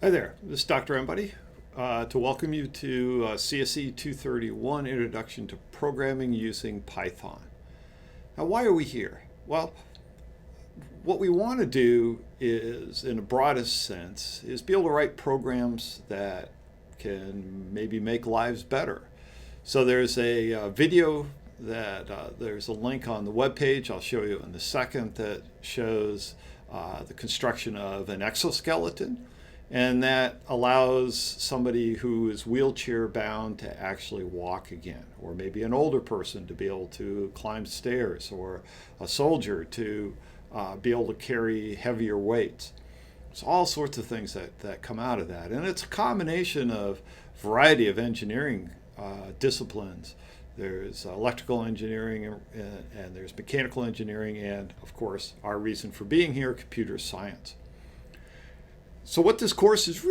Hi there, this is Dr. Embody to welcome you to CSE 231 Introduction to Programming Using Python. Now, why are we here? Well, what we want to do is, in the broadest sense, is be able to write programs that can maybe make lives better. So there's a video that there's a link on the webpage I'll show you in a second that shows the construction of an exoskeleton, and that allows somebody who is wheelchair bound to actually walk again, or maybe an older person to be able to climb stairs, or a soldier to be able to carry heavier weights. There's all sorts of things that come out of that, and it's a combination of variety of engineering disciplines. There's electrical engineering, and there's mechanical engineering, and of course our reason for being here, computer science. So what this course is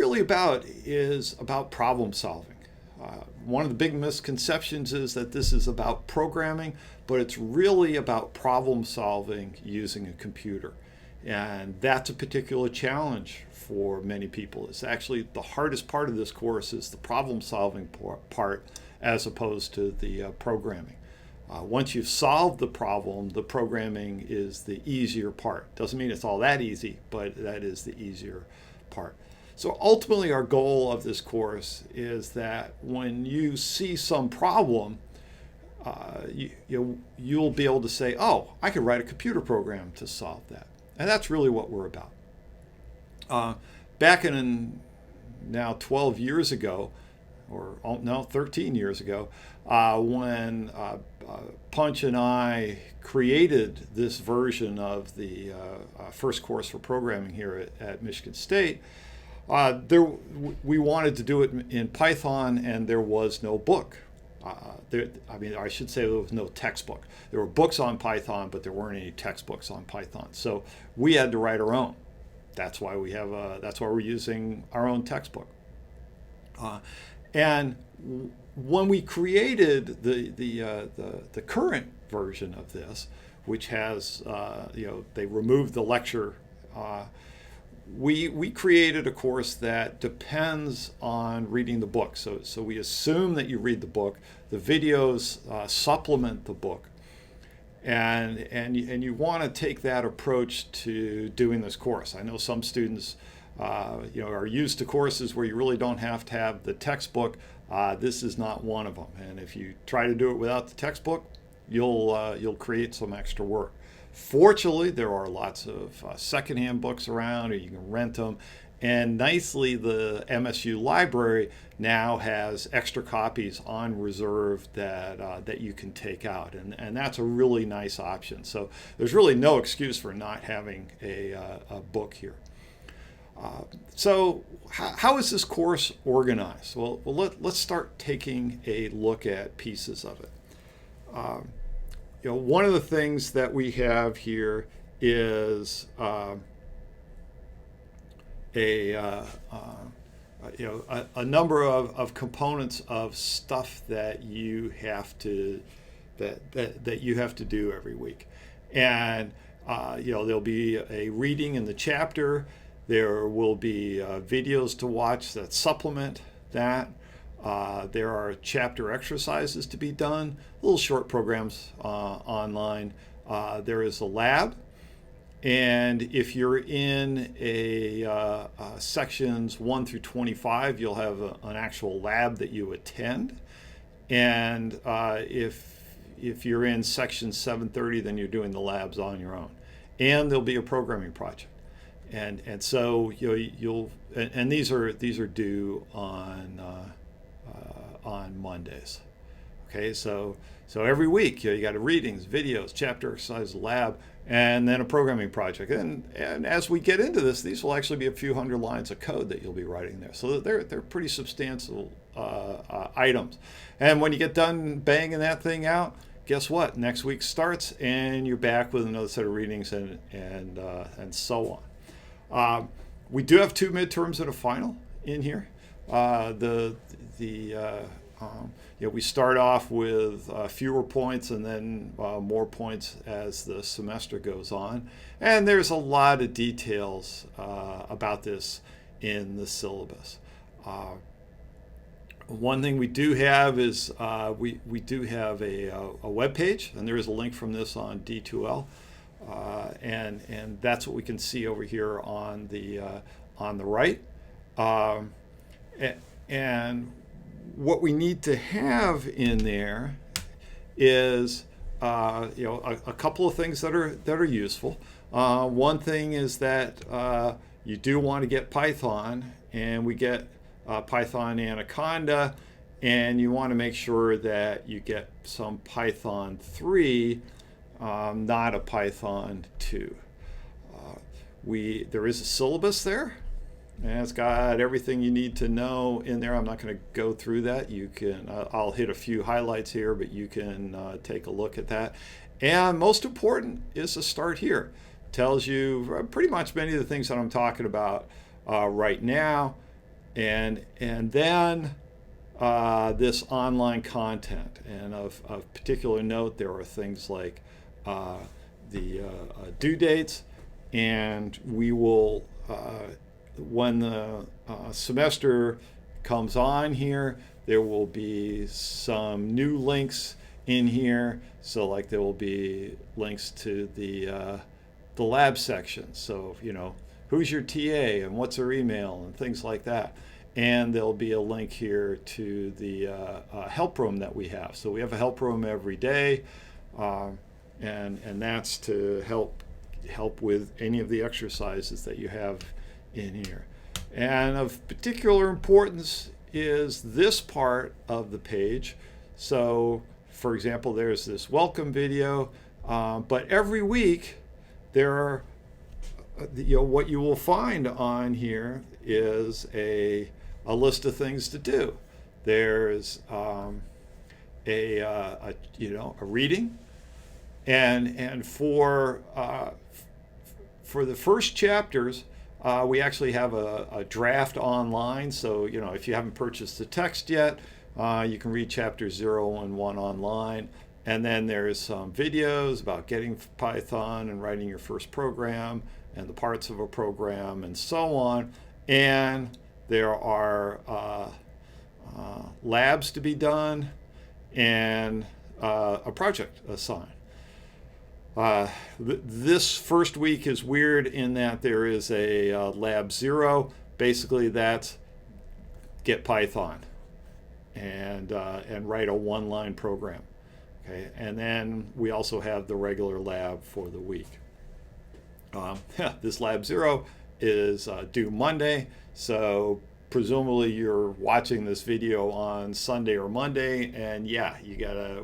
about problem solving. One of the big misconceptions is that this is about programming, but it's really about problem solving using a computer. And that's a particular challenge for many people. It's actually the hardest part of this course is the problem solving part as opposed to the programming. Once you've solved the problem, the programming is the easier part. Doesn't mean it's all that easy, but that is the easier part. So ultimately our goal of this course is that when you see some problem, you'll be able to say, oh, I could write a computer program to solve that. And that's really what we're about. Back in now 12 years ago, or no, 13 years ago, when Punch and I created this version of the first course for programming here at Michigan State, we wanted to do it in Python, and there was no book. I should say there was no textbook. There were books on Python, but there weren't any textbooks on Python. So we had to write our own. That's why we're using our own textbook. And when we created the current version of this, which has they removed the lecture, we created a course that depends on reading the book. So we assume that you read the book. The videos supplement the book, and you want to take that approach to doing this course. I know some students are used to courses where you really don't have to have the textbook. This is not one of them. And if you try to do it without the textbook, you'll create some extra work. Fortunately, there are lots of secondhand books around, or you can rent them. And nicely, the MSU library now has extra copies on reserve that you can take out, and that's a really nice option. So there's really no excuse for not having a book here. So how is this course organized? Well, let's start taking a look at pieces of it. One of the things that we have here is a number of components of stuff that you have to do every week, and there'll be a reading in the chapter. There will be videos to watch that supplement that. There are chapter exercises to be done, little short programs online. There is a lab, and if you're in sections 1 through 25, you'll have an actual lab that you attend. And if you're in section 730, then you're doing the labs on your own. And there'll be a programming project. And so these are due on Mondays. Okay, so every week you got readings, videos, chapter exercise, lab, and then a programming project. And as we get into this, these will actually be a few hundred lines of code that you'll be writing there. So they're pretty substantial items. And when you get done banging that thing out, guess what? Next week starts, and you're back with another set of readings and so on. We do have 2 midterms and a final in here. We start off with fewer points and then more points as the semester goes on. And there's a lot of details about this in the syllabus. One thing we do have is we do have a web page, and there is a link from this on D2L, and that's what we can see over here on the right. And what we need to have in there is a couple of things that are useful. One thing is that you do want to get Python, and we get Python Anaconda, and you want to make sure that you get some Python 3, not a Python 2. There is a syllabus there, and it's got everything you need to know in there. I'm not going to go through that. You can, I'll hit a few highlights here, but you can take a look at that. And most important is to start here. Tells you pretty much many of the things that I'm talking about right now. And then this online content. And of particular note, there are things like the due dates, and we will, when the semester comes on here, there will be some new links in here. So like there will be links to the lab section. So, who's your TA and what's their email and things like that. And there'll be a link here to the help room that we have. So we have a help room every day, and that's to help with any of the exercises that you have in here. And of particular importance is this part of the page. So, for example, there's this welcome video, but every week there are, what you will find on here is a list of things to do. There's a reading, and for the first chapters, we actually have a draft online. So if you haven't purchased the text yet, you can read chapters 0 and 1 online. And then there's some videos about getting Python and writing your first program and the parts of a program and so on. And there are labs to be done and a project assigned. This first week is weird in that there is a lab 0. Basically, that's get Python and write a one-line program. Okay, and then we also have the regular lab for the week. This lab 0 is due Monday, so presumably you're watching this video on Sunday or Monday, and yeah, you gotta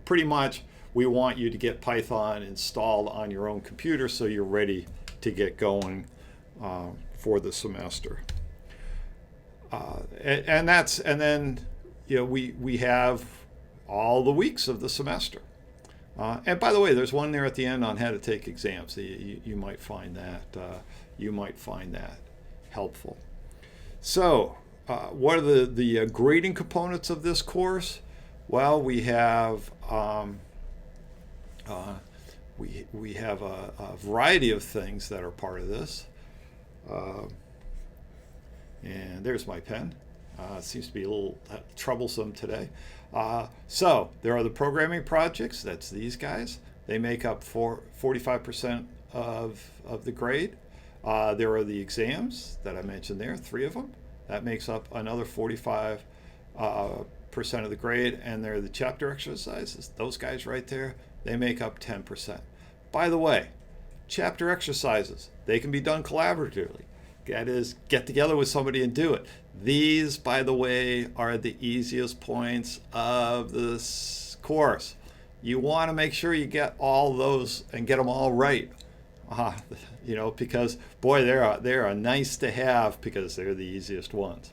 pretty much we want you to get Python installed on your own computer so you're ready to get going for the semester. And then we have all the weeks of the semester. And by the way, there's one there at the end on how to take exams. You might find that helpful. So, what are the grading components of this course? Well, we have we have a variety of things that are part of this. And there's my pen. It seems to be a little troublesome today. So there are the programming projects. That's these guys. They make up 45% of the grade. There are the exams that I mentioned there, 3 of them. That makes up another 45% of the grade. And there are the chapter exercises. Those guys right there, they make up 10%. By the way, chapter exercises, they can be done collaboratively. That is, get together with somebody and do it. These, by the way, are the easiest points of this course. You want to make sure you get all those and get them all right. Because boy, they're nice to have because they're the easiest ones.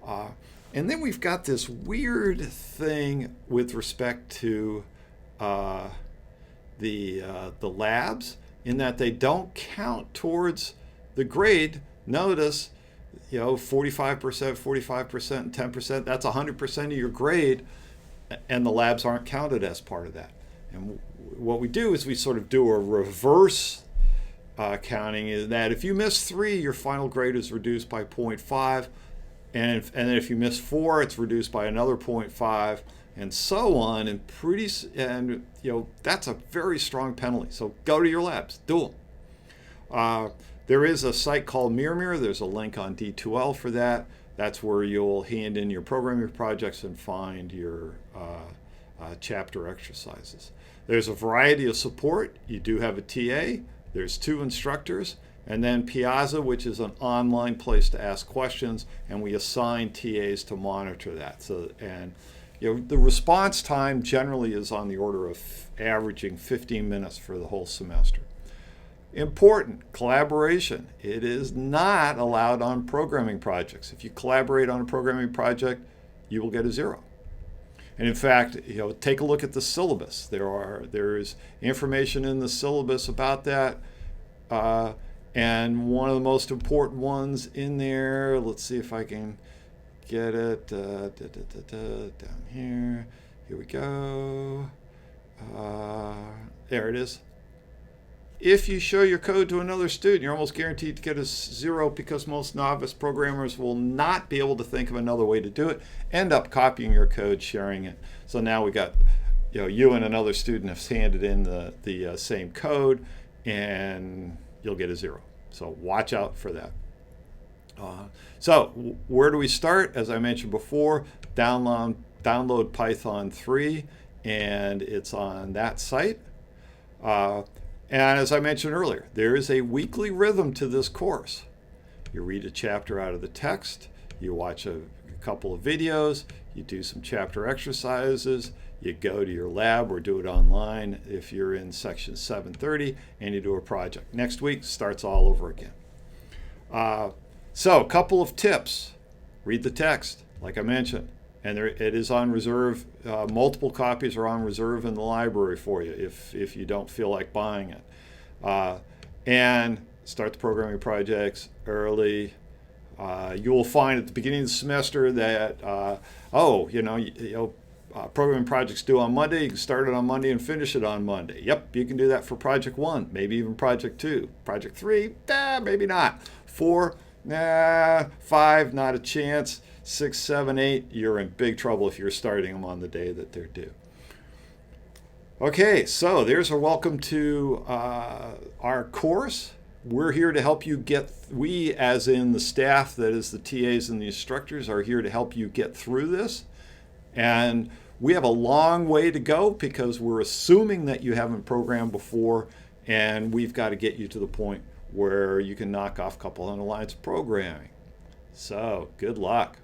And then we've got this weird thing with respect to the labs, in that they don't count towards the grade. Notice, 45%, 45%, and 10%, that's 100% of your grade, and the labs aren't counted as part of that. And what we do is we sort of do a reverse counting is that if you miss 3, your final grade is reduced by 0.5, and then if you miss 4, it's reduced by another 0.5, and so on. And that's a very strong penalty. So go to your labs, do them. There is a site called Mirror. There's a link on D2L for that. That's where you'll hand in your programming projects and find your chapter exercises. There's a variety of support. You do have a TA. There's 2 instructors. And then Piazza, which is an online place to ask questions, and we assign TAs to monitor that. The response time generally is on the order of averaging 15 minutes for the whole semester. Important, collaboration. It is not allowed on programming projects. If you collaborate on a programming project, you will get a 0. And in fact, take a look at the syllabus. There is information in the syllabus about that. And one of the most important ones in there, let's see if I can get it down here. Here we go. There it is. If you show your code to another student, you're almost guaranteed to get a 0, because most novice programmers will not be able to think of another way to do it, end up copying your code, sharing it. So now we got, you and another student have handed in the same code, and you'll get a 0. So watch out for that. So where do we start? As I mentioned before, download Python 3, and it's on that site. And as I mentioned earlier, there is a weekly rhythm to this course. You read a chapter out of the text, you watch a couple of videos, you do some chapter exercises, you go to your lab or do it online if you're in section 730, and you do a project. Next week starts all over again. So a couple of tips. Read the text, like I mentioned. And it is on reserve. Multiple copies are on reserve in the library for you if you don't feel like buying it. And start the programming projects early. You will find at the beginning of the semester that, programming projects due on Monday. You can start it on Monday and finish it on Monday. Yep, you can do that for project 1, maybe even project 2. Project 3, maybe not. 4, 5, not a chance. 6, 7, 8, you're in big trouble if you're starting them on the day that they're due. Okay, so there's a welcome to our course. We're here to help you we, as in the staff, that is the TAs and the instructors, are here to help you get through this. And we have a long way to go because we're assuming that you haven't programmed before, and we've got to get you to the point where you can knock off a couple hundred lines of programming. So, good luck.